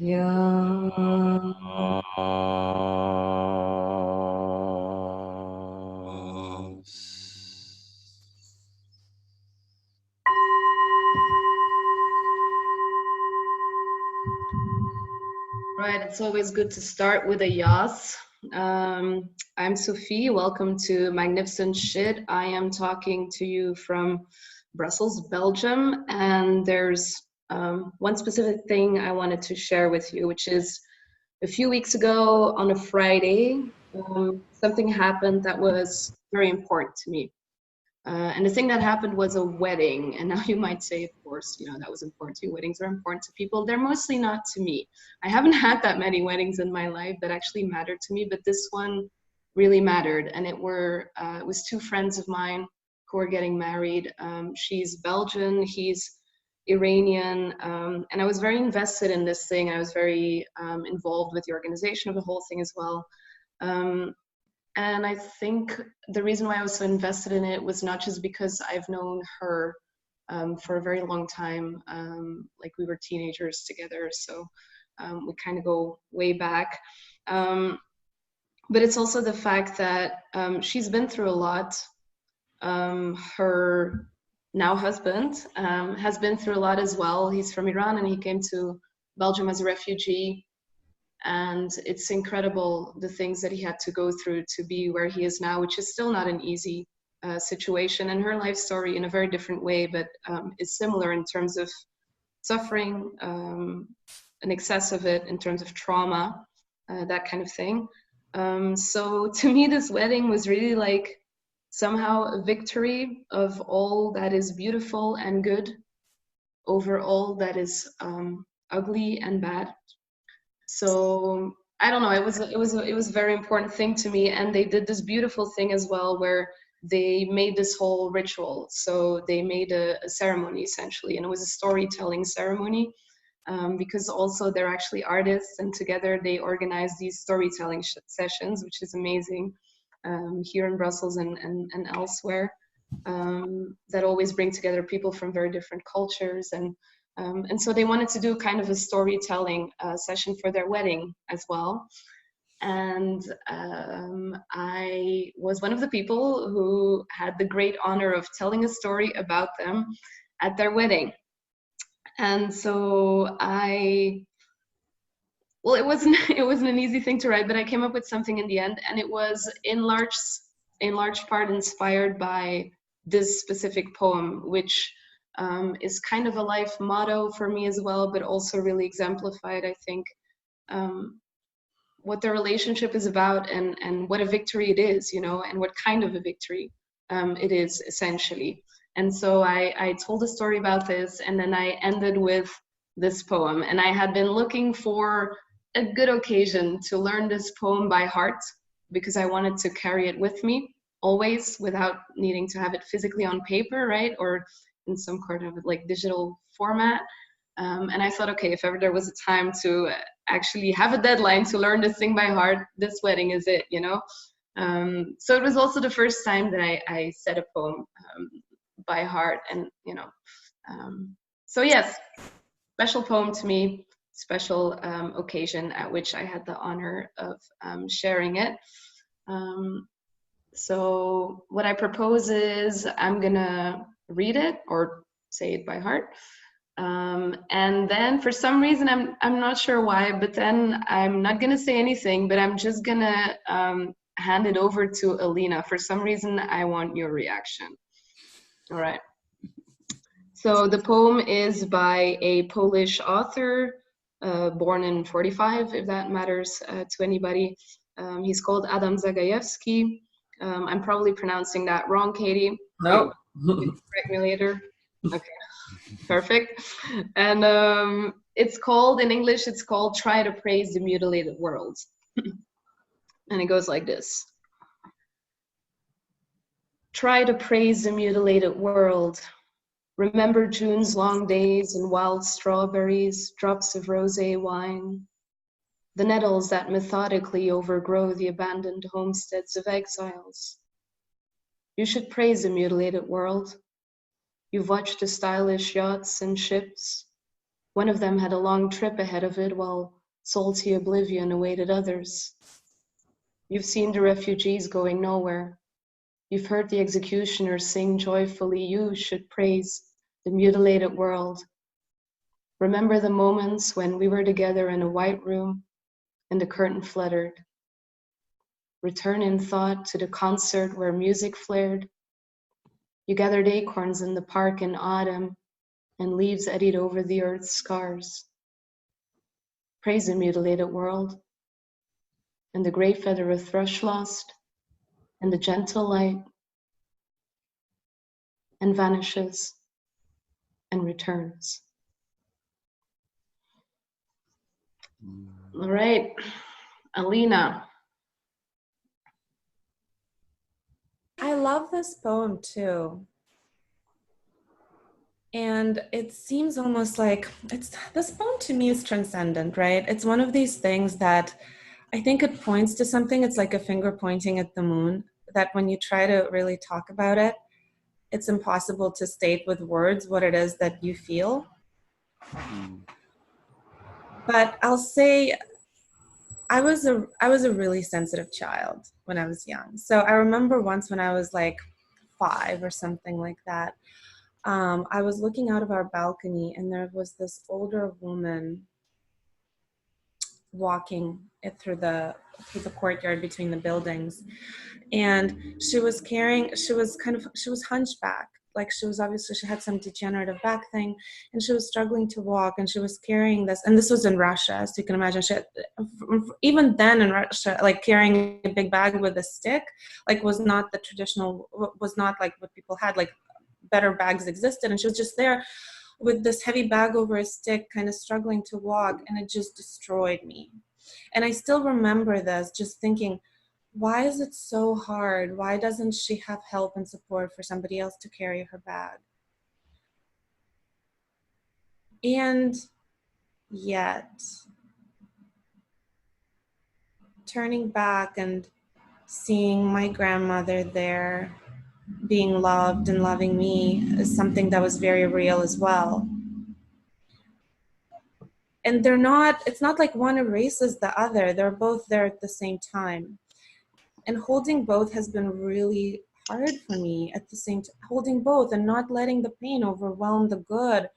Yeah. Right, it's always good to start with a yas. I'm Sophie. Welcome to Magnificent Shit. I am talking to you from Brussels, Belgium, and there's one specific thing I wanted to share with you, which is a few weeks ago on a Friday, something happened that was very important to me. And the thing that happened was a wedding. And now you might say, of course, that was important to you. Weddings are important to people. They're mostly not to me. I haven't had that many weddings in my life that actually mattered to me, but this one really mattered. And it was two friends of mine who were getting married. She's Belgian, he's Iranian. And I was very invested in this thing. I was very involved with the organization of the whole thing as well. And I think the reason why I was so invested in it was not just because I've known her for a very long time, like we were teenagers together, so we kind of go way back. But it's also the fact that she's been through a lot. Her now husband has been through a lot as well. He's from Iran and he came to Belgium as a refugee. And it's incredible the things that he had to go through to be where he is now, which is still not an easy situation. And her life story in a very different way, but is similar in terms of suffering, an excess of it in terms of trauma, that kind of thing. So to me, this wedding was really like somehow a victory of all that is beautiful and good over all that is ugly and bad. So I don't know, it was a very important thing to me. And they did this beautiful thing as well where they made this whole ritual. So they made a ceremony essentially, and it was a storytelling ceremony, because also they're actually artists, and together they organize these storytelling sessions, which is amazing, here in Brussels and elsewhere, that always bring together people from very different cultures. And so they wanted to do kind of a storytelling session for their wedding as well. And I was one of the people who had the great honor of telling a story about them at their wedding. And so well, it wasn't an easy thing to write, but I came up with something in the end, and it was in large part inspired by this specific poem, which is kind of a life motto for me as well, but also really exemplified, I think, what the relationship is about, and what a victory it is, and what kind of a victory it is essentially. And so I told a story about this, and then I ended with this poem. And I had been looking for a good occasion to learn this poem by heart, because I wanted to carry it with me always without needing to have it physically on paper, right? Or in some kind of like digital format. And I thought, okay, if ever there was a time to actually have a deadline to learn this thing by heart, this wedding is it, So it was also the first time that I said a poem by heart, and so yes, special poem to me, special occasion at which I had the honor of sharing it. So what I propose is I'm gonna read it or say it by heart. And then for some reason, I'm not sure why, but then I'm not gonna say anything, but I'm just gonna hand it over to Alina. For some reason, I want your reaction. All right. So the poem is by a Polish author, born in 45, if that matters to anybody. He's called Adam Zagajewski. I'm probably pronouncing that wrong, Katie. No. Correct me later. Okay, perfect. And it's called, in English, it's called Try to Praise the Mutilated World. And it goes like this. Try to praise the mutilated world. Remember June's long days and wild strawberries, drops of rosé wine, the nettles that methodically overgrow the abandoned homesteads of exiles. You should praise the mutilated world. You've watched the stylish yachts and ships, One of them had a long trip ahead of it while salty oblivion awaited others. You've seen the refugees going nowhere. You've heard the executioners sing joyfully, you should praise the mutilated world. Remember the moments when we were together in a white room and the curtain fluttered. Return in thought to the concert where music flared. You gathered acorns in the park in autumn and leaves eddied over the earth's scars. Praise the mutilated world and the gray feather of thrush lost and the gentle light and vanishes and returns. All right, Alina. I love this poem too. And it seems almost like this poem to me is transcendent, right? It's one of these things that I think it points to something. It's like a finger pointing at the moon, that when you try to really talk about it, it's impossible to state with words what it is that you feel. But I'll say I was a really sensitive child when I was young. So I remember once when I was like 5 or something like that, I was looking out of our balcony and there was this older woman walking through the courtyard between the buildings, and she was hunchback, like she had some degenerative back thing, and she was struggling to walk, and she was carrying this, and this was in Russia, so you can imagine even then in Russia, like carrying a big bag with a stick, like was not like what people had, like better bags existed, and she was just there with this heavy bag over a stick, kind of struggling to walk, and it just destroyed me. And I still remember this, just thinking, why is it so hard? Why doesn't she have help and support for somebody else to carry her bag? And yet, turning back and seeing my grandmother there being loved and loving me is something that was very real as well. And it's not like one erases the other. They're both there at the same time. And holding both has been really hard for me at the same time. Holding both and not letting the pain overwhelm the good,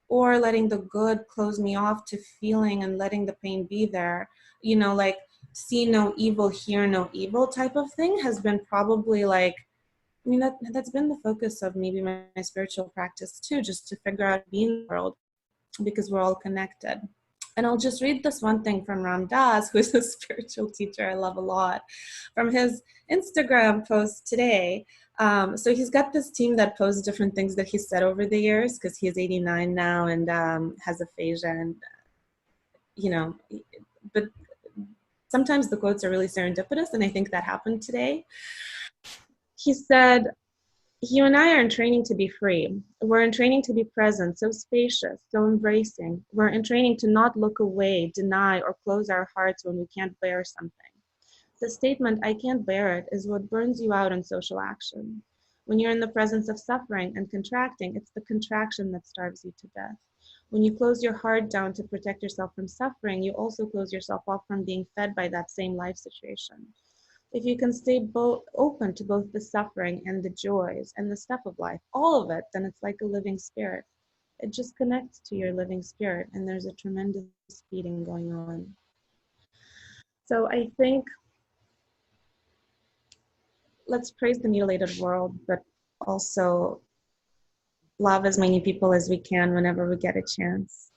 or letting the good close me off to feeling and letting the pain be there. Like see no evil, hear no evil type of thing has been probably like, that's been the focus of maybe my spiritual practice too, just to figure out being in the world, because we're all connected. And I'll just read this one thing from Ram Dass, who's a spiritual teacher I love a lot, from his Instagram post today. So he's got this team that posts different things that he's said over the years, because he's 89 now and has aphasia, and but sometimes the quotes are really serendipitous, and I think that happened today. He said, "You and I are in training to be free. We're in training to be present, so spacious, so embracing. We're in training to not look away, deny, or close our hearts when we can't bear something. The statement, 'I can't bear it,' is what burns you out in social action. When you're in the presence of suffering and contracting, it's the contraction that starves you to death. When you close your heart down to protect yourself from suffering, you also close yourself off from being fed by that same life situation. If you can stay open to both the suffering and the joys and the stuff of life, all of it, then it's like a living spirit. It just connects to your living spirit, and there's a tremendous feeding going on." So I think let's praise the mutilated world, but also love as many people as we can whenever we get a chance.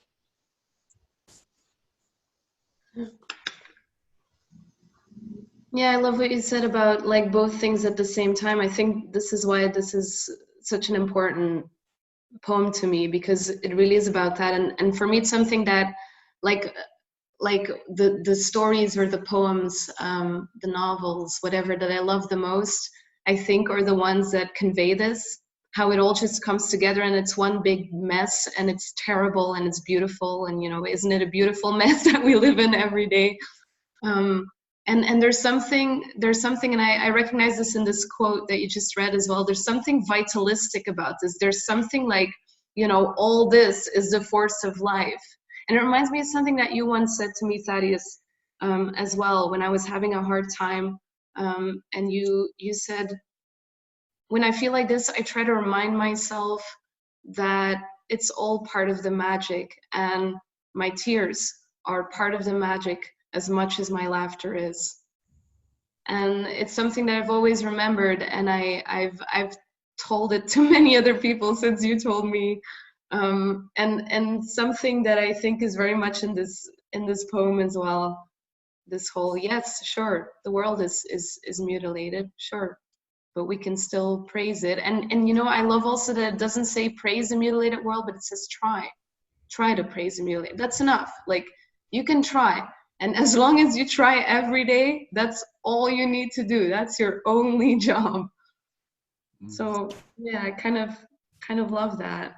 Yeah, I love what you said about like both things at the same time. I think this is why this is such an important poem to me, because it really is about that. And for me, it's something that like the stories or the poems, the novels, whatever, that I love the most, I think are the ones that convey this, how it all just comes together and it's one big mess, and it's terrible and it's beautiful, and isn't it a beautiful mess that we live in every day? And there's something, and I recognize this in this quote that you just read as well. There's something vitalistic about this. There's something like you know, all this is the force of life. And it reminds me of something that you once said to me, Thaddeus, as well, when I was having a hard time. And you said, when I feel like this, I try to remind myself that it's all part of the magic, and my tears are part of the magic as much as my laughter is. And it's something that I've always remembered, and I've told it to many other people since you told me. And something that I think is very much in this poem as well. This whole, yes, sure, the world is mutilated, sure, but we can still praise it. And you know, I love also that it doesn't say praise the mutilated world, but it says try to praise the mutilated. That's enough. Like, you can try, and as long as you try every day, that's all you need to do. That's your only job. So yeah, I kind of love that.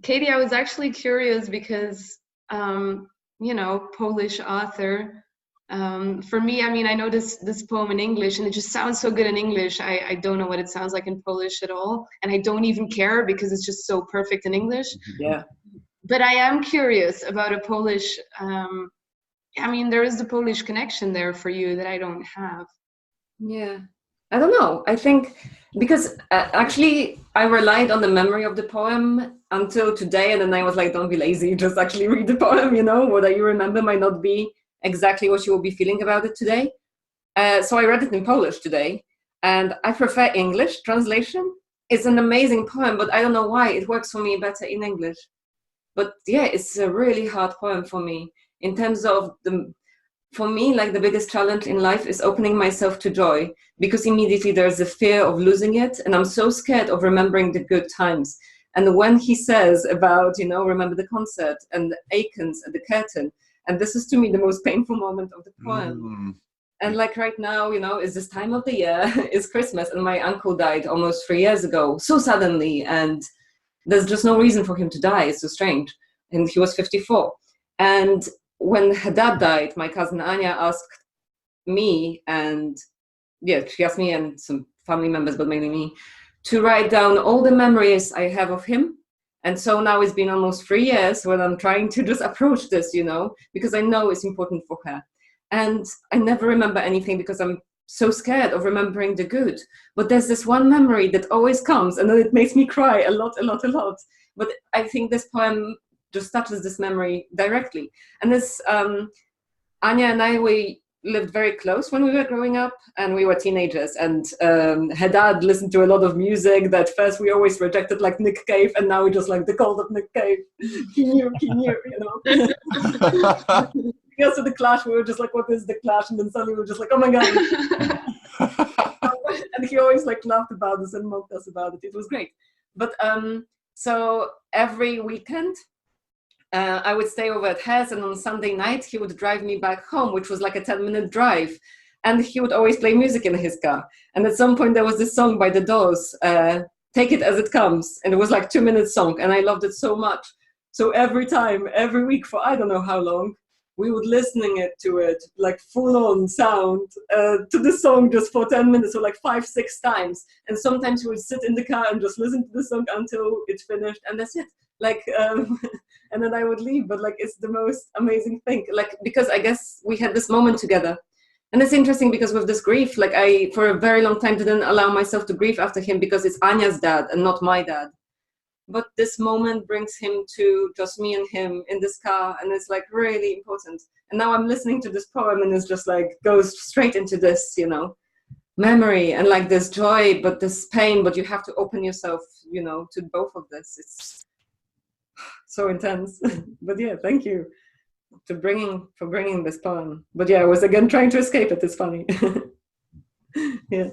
Katie, I was actually curious because you know, Polish author. For me, I mean, I know this poem in English, and it just sounds so good in English. I don't know what it sounds like in Polish at all, and I don't even care because it's just so perfect in English. Yeah. But I am curious about a Polish. I mean, there is the Polish connection there for you that I don't have. Yeah, I don't know. I think because actually I relied on the memory of the poem until today, and then I was like, don't be lazy, just actually read the poem, you know, what you remember might not be exactly what you will be feeling about it today. So I read it in Polish today, and I prefer English translation. It's an amazing poem, but I don't know why it works for me better in English. But yeah, it's a really hard poem for me in terms of for me, like the biggest challenge in life is opening myself to joy, because immediately there's a fear of losing it, and I'm so scared of remembering the good times. And when he says about, you know, remember the concert and the Aikens and the curtain, and this is to me the most painful moment of the poem. And like right now, you know, is this time of the year, is Christmas, and my uncle died almost 3 years ago, so suddenly, and there's just no reason for him to die. It's so strange. And he was 54. And when her dad died, my cousin Anya asked me, and yeah, she asked me and some family members, but mainly me, to write down all the memories I have of him. And so now it's been almost 3 years when I'm trying to just approach this, you know, because I know it's important for her. And I never remember anything because I'm so scared of remembering the good. But there's this one memory that always comes, and then it makes me cry a lot. But I think this poem just touches this memory directly. And this, Anya and I, we lived very close when we were growing up, and we were teenagers, and her dad listened to a lot of music that first we always rejected, like Nick Cave, and now we just like the cult of Nick Cave. He knew, you know. Because of the Clash, we were just like, what is the Clash? And then suddenly we were just like, oh my god. And he always like laughed about us and mocked us about it. It was great. But so every weekend I would stay over at hers, and on Sunday night he would drive me back home, which was like a 10-minute drive, and he would always play music in his car. And at some point there was this song by the Doors, Take It As It Comes, and it was like 2-minute song, and I loved it so much. So every time, every week for I don't know how long, we would listening to it like full on sound to the song just for 10 minutes, so like 5-6 times. And sometimes we would sit in the car and just listen to the song until it's finished, and that's it. Like and then I would leave, but like it's the most amazing thing, like, because I guess we had this moment together. And it's interesting because with this grief, like I for a very long time didn't allow myself to grieve after him because it's Anya's dad and not my dad. But this moment brings him to just me and him in this car, and it's like really important. And now I'm listening to this poem, and it's just like goes straight into this, you know, memory and like this joy, but this pain, but you have to open yourself, you know, to both of this. It's so intense. But yeah, thank you for bringing this poem. But yeah, I was again trying to escape it. It's funny. Yeah.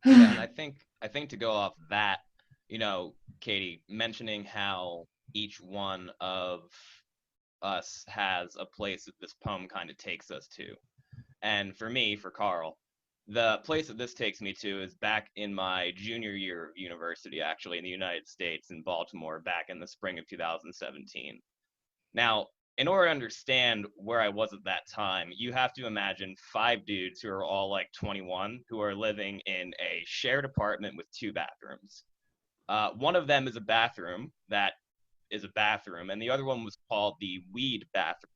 Yeah, and I think to go off that, you know, Katie, mentioning how each one of us has a place that this poem kind of takes us to. And for me, for Carl, the place that this takes me to is back in my junior year of university, actually, in the United States, in Baltimore, back in the spring of 2017. Now, in order to understand where I was at that time, you have to imagine 5 dudes who are all like 21, who are living in a shared apartment with 2 bathrooms. One of them is a bathroom that is a bathroom, and the other one was called the weed bathroom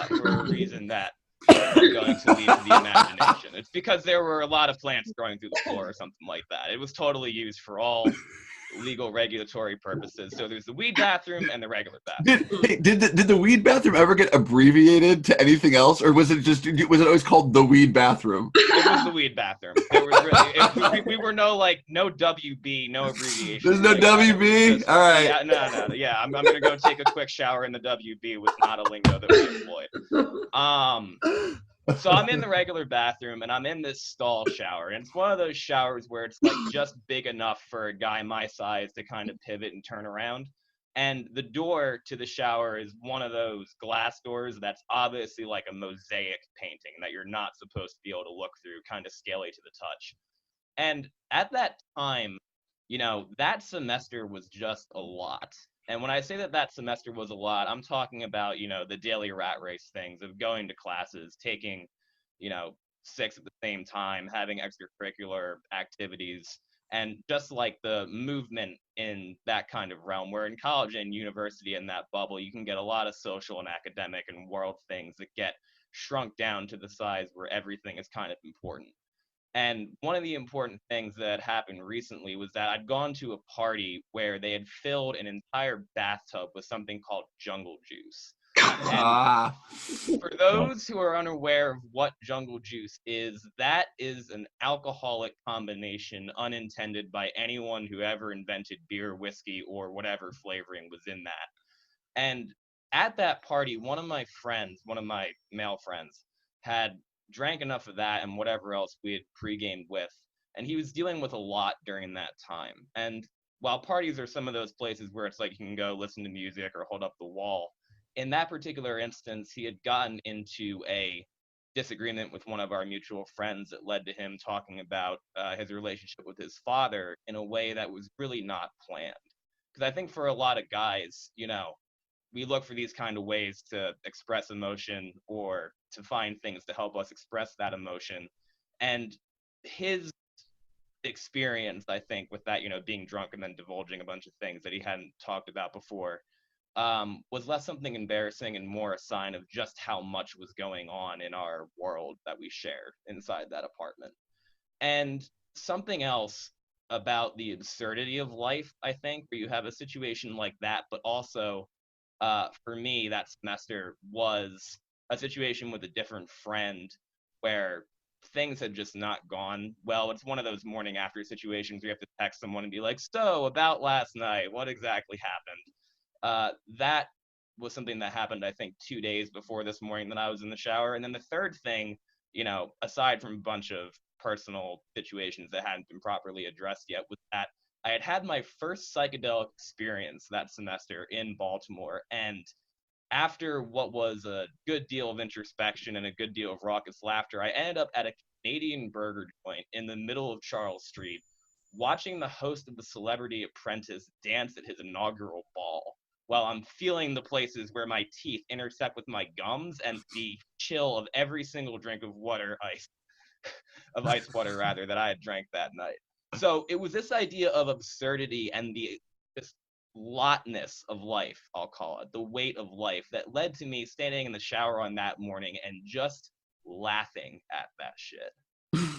for a reason that I'm going to leave to the imagination. It's because there were a lot of plants growing through the floor or something like that. It was totally used for all legal regulatory purposes. So there's the weed bathroom and the regular bathroom. Did the weed bathroom ever get abbreviated to anything else, or was it always called the weed bathroom? It was the weed bathroom. There was really we were no WB, no abbreviation. There's no like WB. All right. Yeah, no. Yeah, I'm gonna go take a quick shower in the WB was not a lingo that we employed. So I'm in the regular bathroom and I'm in this stall shower, and it's one of those showers where it's like just big enough for a guy my size to kind of pivot and turn around. And the door to the shower is one of those glass doors that's obviously like a mosaic painting that you're not supposed to be able to look through, kind of scaly to the touch. And at that time, that semester was just a lot. And when I say that semester was a lot, I'm talking about, the daily rat race things of going to classes, taking, 6 at the same time, having extracurricular activities, and just like the movement in that kind of realm, where in college and university in that bubble, you can get a lot of social and academic and world things that get shrunk down to the size where everything is kind of important. And one of the important things that happened recently was that I'd gone to a party where they had filled an entire bathtub with something called jungle juice. And for those who are unaware of what jungle juice is, that is an alcoholic combination unintended by anyone who ever invented beer, whiskey, or whatever flavoring was in that. And at that party, one of my male friends, had drank enough of that and whatever else we had pre-gamed with, and he was dealing with a lot during that time. And while parties are some of those places where it's like you can go listen to music or hold up the wall, in that particular instance, he had gotten into a disagreement with one of our mutual friends that led to him talking about his relationship with his father in a way that was really not planned. Because I think for a lot of guys, we look for these kind of ways to express emotion or to find things to help us express that emotion. And his experience, I think, with that, being drunk and then divulging a bunch of things that he hadn't talked about before, was less something embarrassing and more a sign of just how much was going on in our world that we shared inside that apartment. And something else about the absurdity of life, I think, where you have a situation like that, but also for me, that semester was a situation with a different friend where things had just not gone well. It's one of those morning after situations where you have to text someone and be like, so about last night, what exactly happened? That was something that happened, I think, 2 days before this morning that I was in the shower. And then the third thing, aside from a bunch of personal situations that hadn't been properly addressed yet, was that I had had my first psychedelic experience that semester in Baltimore, and after what was a good deal of introspection and a good deal of raucous laughter, I ended up at a Canadian burger joint in the middle of Charles Street, watching the host of The Celebrity Apprentice dance at his inaugural ball, while I'm feeling the places where my teeth intersect with my gums and the chill of every single drink of ice water rather, that I had drank that night. So it was this idea of absurdity and this lotness of life, I'll call it, the weight of life, that led to me standing in the shower on that morning and just laughing at that shit.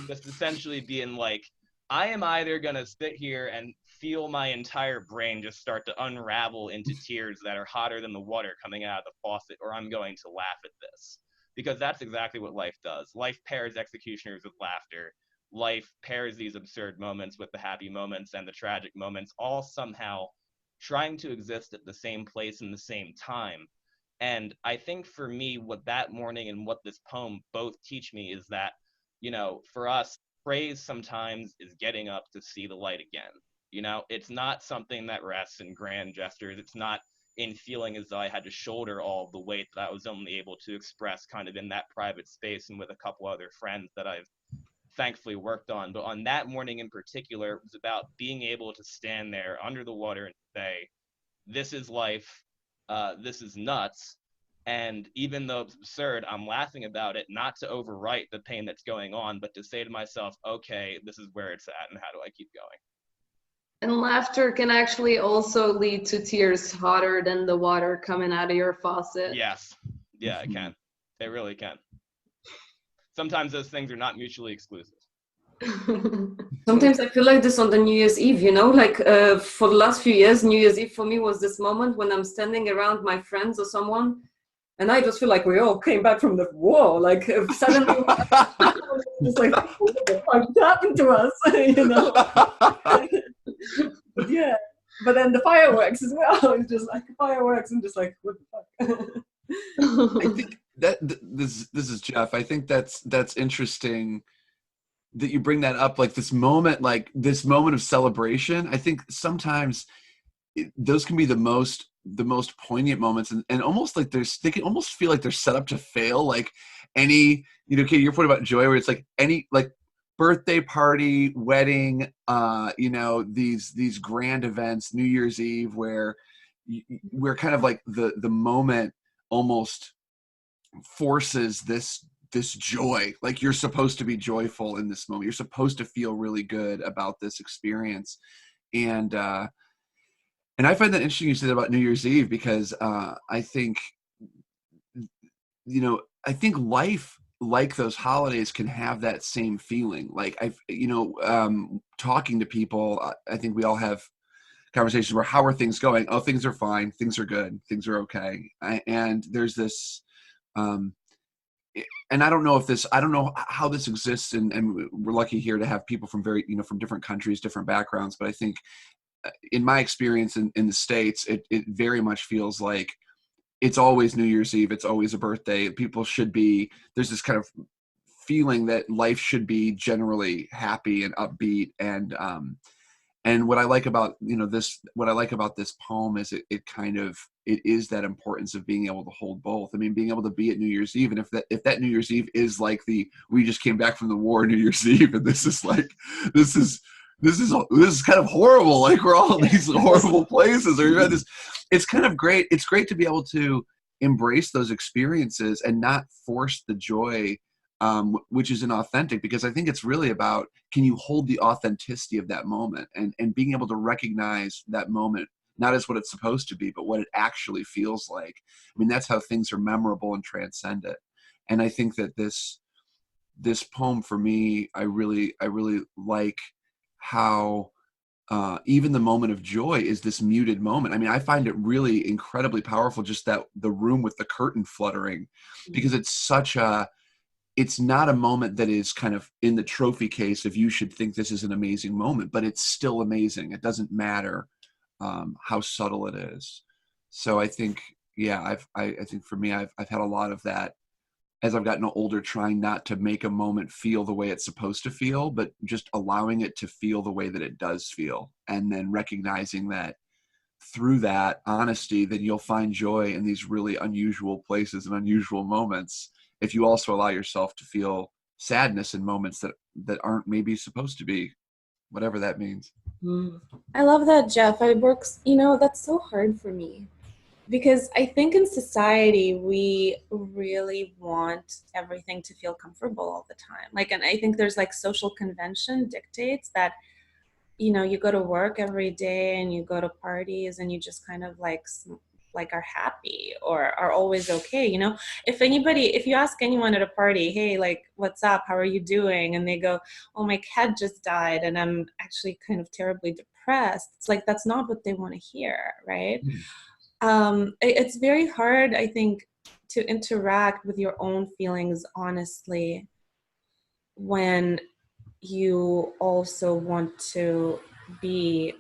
Just essentially being like, I am either going to sit here and feel my entire brain just start to unravel into tears that are hotter than the water coming out of the faucet, or I'm going to laugh at this. Because that's exactly what life does. Life pairs executioners with laughter. Life pairs these absurd moments with the happy moments and the tragic moments, all somehow trying to exist at the same place in the same time. And I think for me, what that morning and what this poem both teach me is that, for us, praise sometimes is getting up to see the light again. It's not something that rests in grand gestures. It's not in feeling as though I had to shoulder all of the weight that I was only able to express kind of in that private space and with a couple other friends that I've thankfully worked on. But on that morning in particular, it was about being able to stand there under the water and say, this is life, this is nuts. And even though it's absurd, I'm laughing about it, not to overwrite the pain that's going on, but to say to myself, okay, this is where it's at, and how do I keep going? And laughter can actually also lead to tears hotter than the water coming out of your faucet. Yes. Yeah, it can. It really can. Sometimes those things are not mutually exclusive. Sometimes I feel like this on the New Year's Eve, you know, like for the last few years, New Year's Eve for me was this moment when I'm standing around my friends or someone, and I just feel like we all came back from the war. Like suddenly, it's like, what the fuck happened to us, you know? But yeah, but then the fireworks as well. It's just like fireworks, and just like, what the fuck? I think that this is Jeff. I think that's interesting that you bring that up, like this moment of celebration. I think sometimes those can be the most poignant moments, and almost like they can almost feel like they're set up to fail. Like any, Katie, your point about joy, where it's like any like birthday party, wedding, these grand events, New Year's Eve, where kind of like the moment almost forces this joy. Like you're supposed to be joyful in this moment. You're supposed to feel really good about this experience. And I find that interesting you said about New Year's Eve, because I think, I think life, like those holidays, can have that same feeling. Like talking to people, I think we all have conversations where, how are things going? Oh, things are fine. Things are good. Things are okay. And there's this, and I don't know how this exists, and we're lucky here to have people from from different countries, different backgrounds. But I think in my experience in the States, it very much feels like it's always New Year's Eve. It's always a birthday. There's this kind of feeling that life should be generally happy and upbeat. And what I like about this poem is it is that importance of being able to hold both. I mean, being able to be at New Year's Eve, and if that New Year's Eve is like we just came back from the war New Year's Eve, and this is kind of horrible. Like we're all in these horrible places, or you had this. It's kind of great. It's great to be able to embrace those experiences and not force the joy, which is inauthentic, because I think it's really about, can you hold the authenticity of that moment, and being able to recognize that moment, not as what it's supposed to be, but what it actually feels like. I mean, that's how things are memorable and transcendent. And I think that this poem for me, I really like how even the moment of joy is this muted moment. I mean, I find it really incredibly powerful, just that the room with the curtain fluttering, because it's not a moment that is kind of in the trophy case if you should think this is an amazing moment, but it's still amazing. It doesn't matter how subtle it is. So I think, yeah, I think for me, I've had a lot of that as I've gotten older, trying not to make a moment feel the way it's supposed to feel, but just allowing it to feel the way that it does feel. And then recognizing that through that honesty, then you'll find joy in these really unusual places and unusual moments, if you also allow yourself to feel sadness in moments that aren't maybe supposed to be, whatever that means. I love that, Jeff. That's so hard for me, because I think in society, we really want everything to feel comfortable all the time. And I think there's social convention dictates that, you go to work every day and you go to parties and you just kind of are happy or are always okay. If you ask anyone at a party, hey, what's up? How are you doing? And they go, oh, my cat just died and I'm actually kind of terribly depressed. It's that's not what they want to hear, right? It's very hard, I think, to interact with your own feelings honestly when you also want to be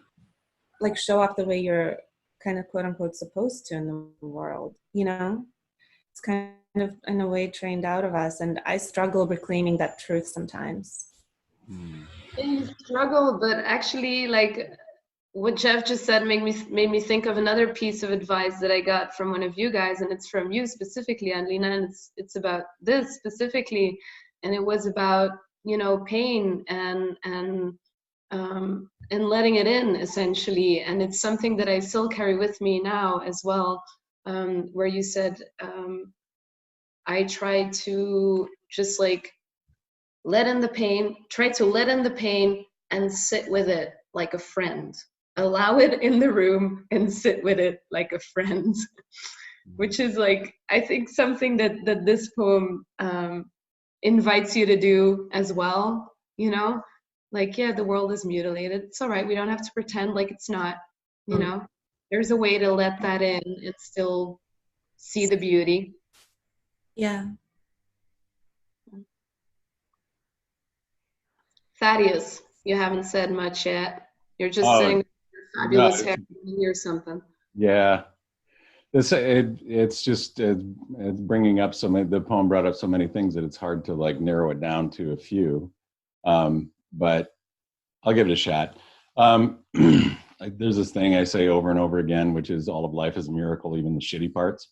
show up the way you're kind of quote unquote supposed to in the world. It's kind of in a way trained out of us, and I struggle reclaiming that truth sometimes. You struggle, but actually, what Jeff just said made me think of another piece of advice that I got from one of you guys, and it's from you specifically, Anlina, and it's about this specifically, and it was about pain and letting it in, essentially. And it's something that I still carry with me now as well, where you said I try to just let in the pain, try to let in the pain and sit with it like a friend. Allow it in the room and sit with it like a friend. Which is like, I think something that this poem invites you to do as well, you know? Like, yeah, the world is mutilated. It's all right. We don't have to pretend like it's not, you know? There's a way to let that in and still see the beauty. Yeah. Thaddeus, you haven't said much yet. You're just Oh, sitting with your no, fabulous hair or something. yeah. It's just it's bringing up the poem brought up so many things that it's hard to like narrow it down to a few. But I'll give it a shot. There's this thing I say over and over again, which is all of life is a miracle, even the shitty parts,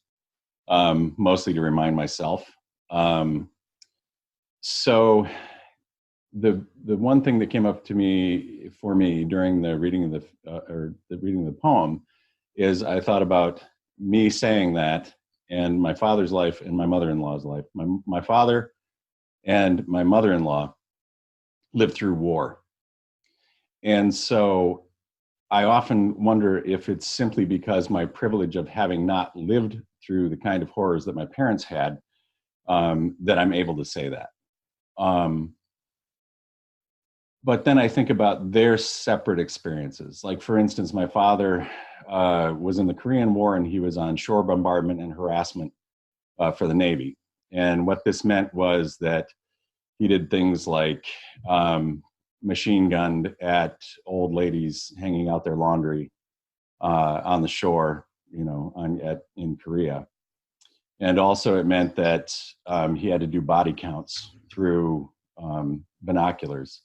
mostly to remind myself. So the one thing that came up to me for me during the reading of the poem is I thought about me saying that and my father's life and my mother-in-law's life. My father and my mother-in-law lived through war. And so I often wonder if it's simply because my privilege of having not lived through the kind of horrors that my parents had, that I'm able to say that. But then I think about their separate experiences. Like, for instance, my father was in the Korean War and he was on shore bombardment and harassment for the Navy. And what this meant was that he did things like machine gunned at old ladies hanging out their laundry on the shore, you know, in Korea. And also it meant that he had to do body counts through binoculars.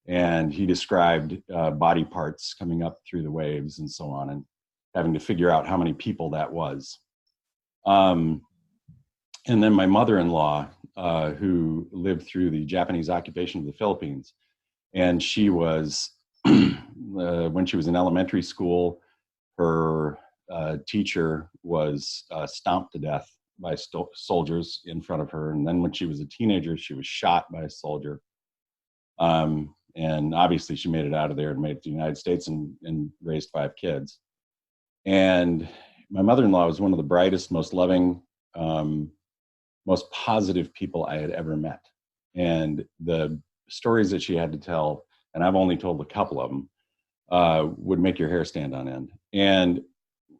And he described body parts coming up through the waves and so on, and having to figure out how many people that was. And then my mother-in-law, who lived through the Japanese occupation of the Philippines, and she was, when she was in elementary school, her teacher was stomped to death by soldiers in front of her. And then when she was a teenager, she was shot by a soldier. And obviously she made it out of there and made it to the United States and raised 5 kids. And my mother-in-law was one of the brightest, most loving, most positive people I had ever met. And the stories that she had to tell, and I've only told a couple of them, would make your hair stand on end. And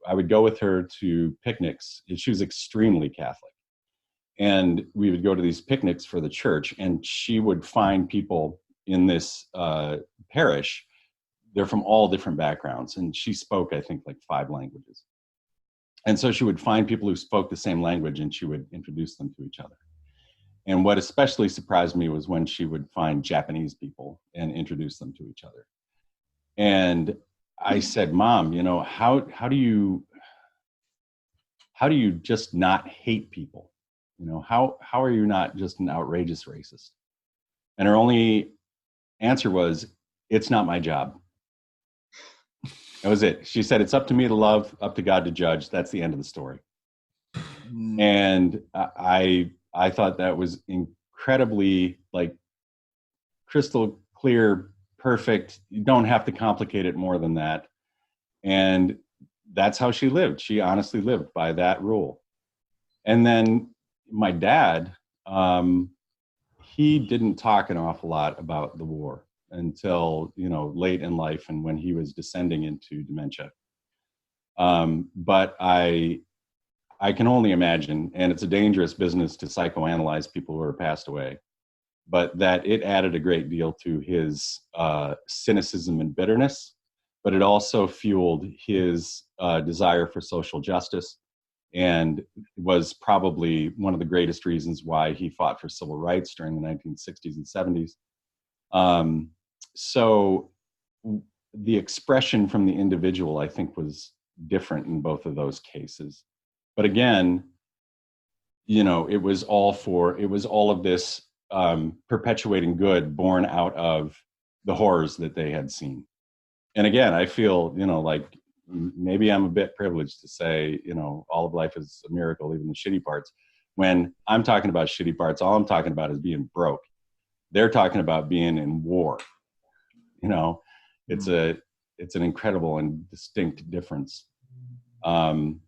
I would go with her to picnics. She was extremely Catholic. And we would go to these picnics for the church, and she would find people in this parish. They're from all different backgrounds, and she spoke, I think, like 5 languages. And so she would find people who spoke the same language, and she would introduce them to each other. And what especially surprised me was when she would find Japanese people and introduce them to each other. And I said, Mom, you know, how do you just not hate people? You know, how are you not just an outrageous racist? And her only answer was, it's not my job. That was it. She said, it's up to me to love, up to God to judge. That's the end of the story. And I thought that was incredibly, like, crystal clear, perfect. You don't have to complicate it more than that. And that's how she lived. She honestly lived by that rule. And then my dad, he didn't talk an awful lot about the war until, you know, late in life and when he was descending into dementia. But I can only imagine, and it's a dangerous business to psychoanalyze people who are passed away, but that it added a great deal to his cynicism and bitterness, but it also fueled his desire for social justice, and was probably one of the greatest reasons why he fought for civil rights during the 1960s and 70s. So the expression from the individual, I think, was different in both of those cases. But again, you know, it was all of this perpetuating good born out of the horrors that they had seen. And again, I feel, you know, like maybe I'm a bit privileged to say, you know, all of life is a miracle, even the shitty parts. When I'm talking about shitty parts, all I'm talking about is being broke. They're talking about being in war, you know, It's an incredible and distinct difference. And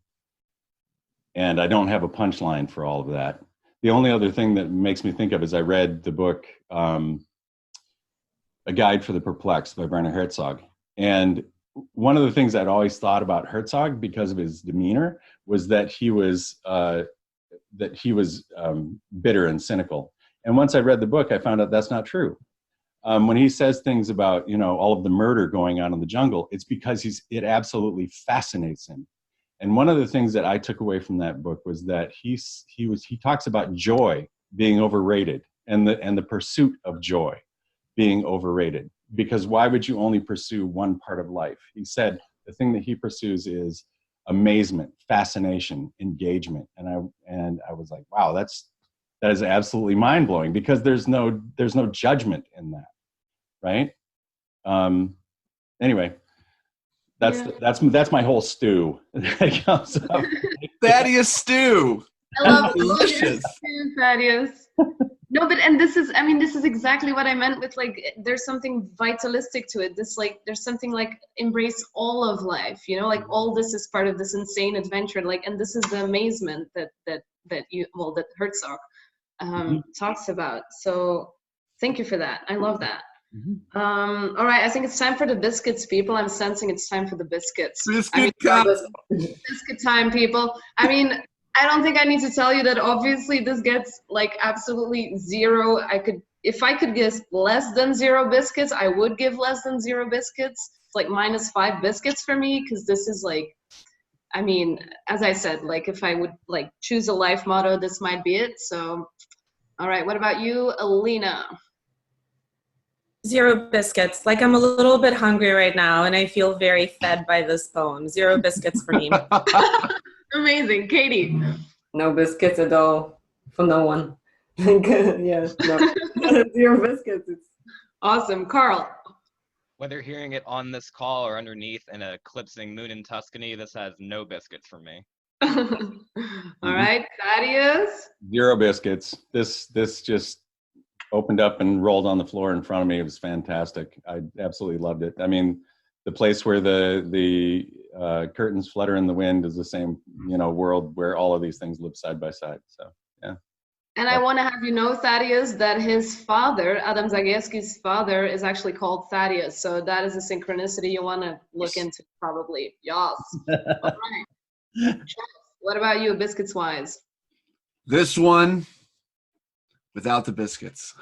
I don't have a punchline for all of that. The only other thing that makes me think of is I read the book, A Guide for the Perplexed by Werner Herzog. And one of the things I'd always thought about Herzog because of his demeanor was that he was bitter and cynical. And once I read the book, I found out that's not true. When he says things about, all of the murder going on in the jungle, it's because it absolutely fascinates him. And one of the things that I took away from that book was that he talks about joy being overrated and the pursuit of joy being overrated. Because why would you only pursue one part of life? He said the thing that he pursues is amazement, fascination, engagement. And I was like, wow, that is absolutely mind-blowing, because there's no judgment in that, right? Anyway, that's my whole stew. Thaddeus stew. I love Delicious. Thaddeus. No, but this is exactly what I meant with, like, there's something vitalistic to it. There's something like embrace all of life, like all this is part of this insane adventure. Like, and this is the amazement that Herzog talks about. So thank you for that. I love that. All right, I think it's time for the biscuits, people. I'm sensing it's time for the biscuits. Biscuit time, people. I don't think I need to tell you that obviously this gets like absolutely zero. If I could give less than 0 biscuits, I would give less than 0 biscuits. It's like -5 biscuits for me, because this is like, as I said, like if I would like choose a life motto, this might be it. So, all right, what about you, Alina? 0 biscuits. Like, I'm a little bit hungry right now, and I feel very fed by this poem. 0 biscuits for me. Amazing. Katie? No biscuits at all for no one. Yeah, no. 0 biscuits. It's awesome. Carl? Whether hearing it on this call or underneath an eclipsing moon in Tuscany, this has no biscuits for me. All right, Thaddeus? 0 biscuits. This just opened up and rolled on the floor in front of me. It was fantastic. I absolutely loved it. The place where the curtains flutter in the wind is the same, world where all of these things live side by side. So, yeah. And I want to have you know, Thaddeus, that his father, Adam Zagajewski's father, is actually called Thaddeus. So that is a synchronicity you want to look into, probably. Yes. All right. What about you, biscuits-wise? This one, without the biscuits.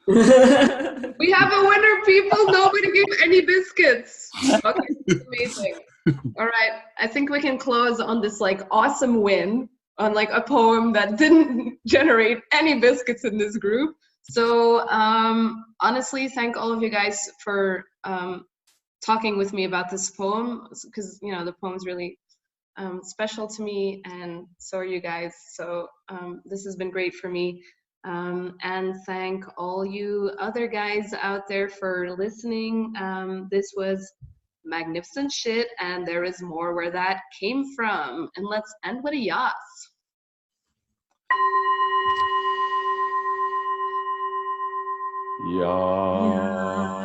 We have a winner, people. Nobody gave any biscuits. Okay, amazing. All right, I think we can close on this like awesome win on like a poem that didn't generate any biscuits in this group. So honestly, thank all of you guys for talking with me about this poem, because the poem's really special to me, and so are you guys. So this has been great for me. And thank all you other guys out there for listening. This was magnificent shit, and there is more where that came from. And let's end with a yas. Yeah.